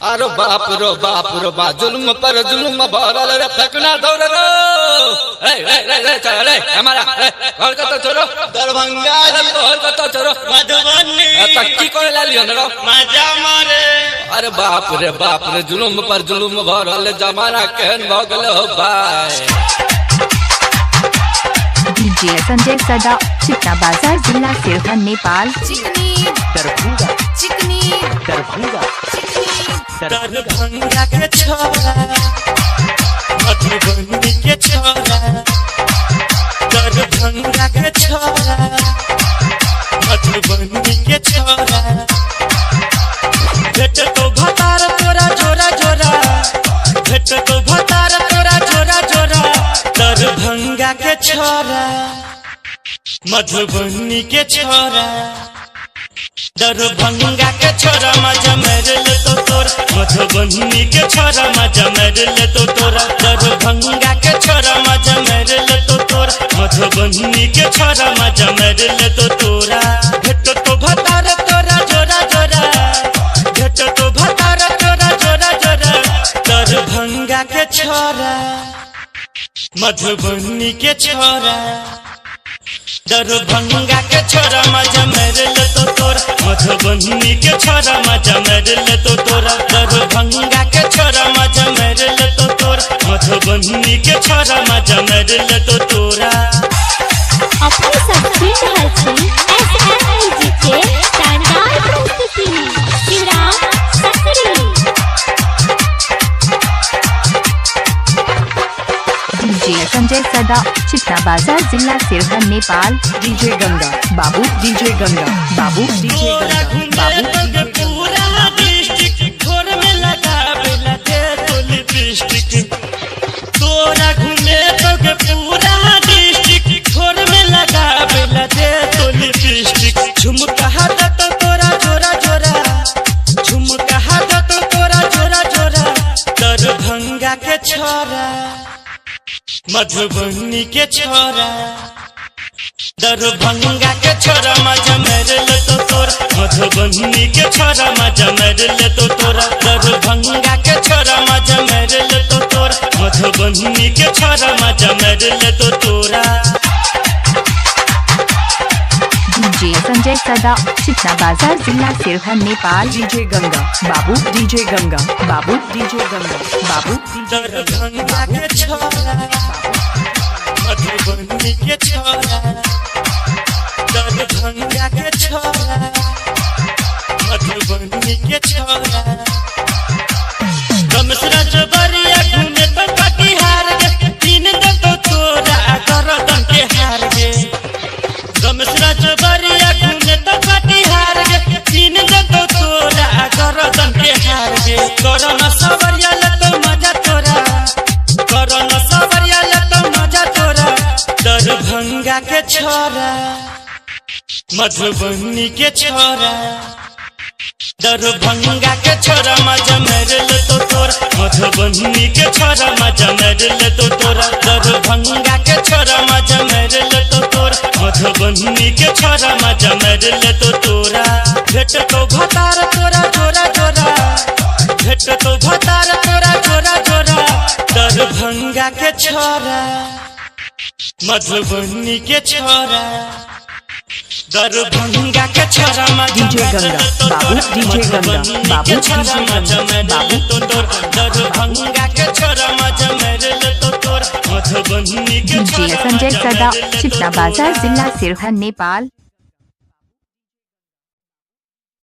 अरे बाप रो बा जुल्म पर जुल्म भरल रे फेंकना दौड़ रो रे चल रे हमारा घर का तो छोरो दरभंगा घर का तो छोरो मधुबनी कच्ची कोई ला लियो रो मजा मारे। अरे बाप रे जुल्म पर जुल्म भरल जमाना केहन भ गेल हो भाई। डीजे संजय सदा चिकना बाजार जिला सिरहन नेपाल। दरभंगा के छोरा मधुबनी के छोरा दरभंगा के छोरा मधुबनी के छोरा भेट तो भतार तोरा जोरा जोरा भेट तो भतार तोरा जोरा जोरा दरभंगा के छोरा मधुबनी के छोरा दरभंगा के छोरा मजा मेरे ले तो तोरा मधुबनी के छोरा मजा मेरे ले तो तोरा दरभंगा के छोरा मजा मेरे ले तो तोरा मधुबनी के छोरा मजा मेरे ले तो तोरा भेट तो भतार तोरा जोरा जोरा भेट तो भतार तोरा जोरा जोरा दरभंगा के छोरा मधुबनी के छोरा दरभंगा के छोरा मजा मेरे ले तो तोरा मधुबनी के छोरा मजा मेरे ले तो तोरा दरभंगा के छोरा मजा मेरे ले तो तोरा मधुबनी के छोरा मजा मेरे ले तो तोरा। अपने सब सुन रहल छी SMLG के शानदार प्रस्तुति शिवराम सकरी। डीजे संजय सदा चिकना बाजार जिला सिरहन नेपाल। डीजे गंगा बाबू डीजे गंगा बाबू डीजे गंगा बाबू पूरा डिस्ट्रिक्ट घोर में लगा बेला दे तो लिपस्टिक तोरा घूमे तो के पूरा डिस्ट्रिक्ट घोर में लगा बेला दे तो लिपस्टिक झुमका हाथ तो तोरा जोरा जोरा झुमका हाथ तो तोरा जोरा जोरा दरभंगा के छोरा मधुबनी के छोरा दरभंगा के छोरा मजा मेरे ले तो तोरा मधुबनी के छोरा मजा मेरे ले तो तोरा दरभंगा के छोरा मजा मेरे ले तो तोरा मधुबनी के छोरा मजा मेरे ले तो तोरा। डीजे संजय सदा चिकना बाजार जिला सिरहन नेपाल। डीजे गंगा बाबू डीजे गंगा बाबू डीजे गंगा बाबू दरभंगा के छोरा मधुबनी के छोरा दरभंगा के छोरा मधुबनी के छोरा गमसरा जबरिया घूमे तो कटिहार गे तीन दो तोरा गरदन के हार गे गमसरा जबरिया घूमे तो कटिहार गे तीन दो तोरा गरदन के हार गे कोरोना सवरिया ले तो मजा तोरा कोरोना सवरिया ले तो मजा तोरा दरभंगा के छोरा मधुबनी के छोरा दरभंगा के छोरा मजा मेरे ले तो तोरा मधुबनी के छोरा मजा मेरे ले तो तोरा दरभंगा के छोरा मजा मेरे ले तो तोरा मधुबनी के छोरा मजा मेरे ले तो तोरा भेट तो भतार तोरा जोरा जोरा भेट तो भतार तोरा जोरा जोरा दरभंगा के छोरा मधुबनी के छोरा दरभंगा के छोरा डीजे गंगा बाबू डीजे गंगा बाबू डीजे गंगा बाबू दरभंगा के छोरा मजा मेरे ले तो तोरा मधुबनी के डीजे संजय सदा चिकना बाजार जिला सिरहन नेपाल।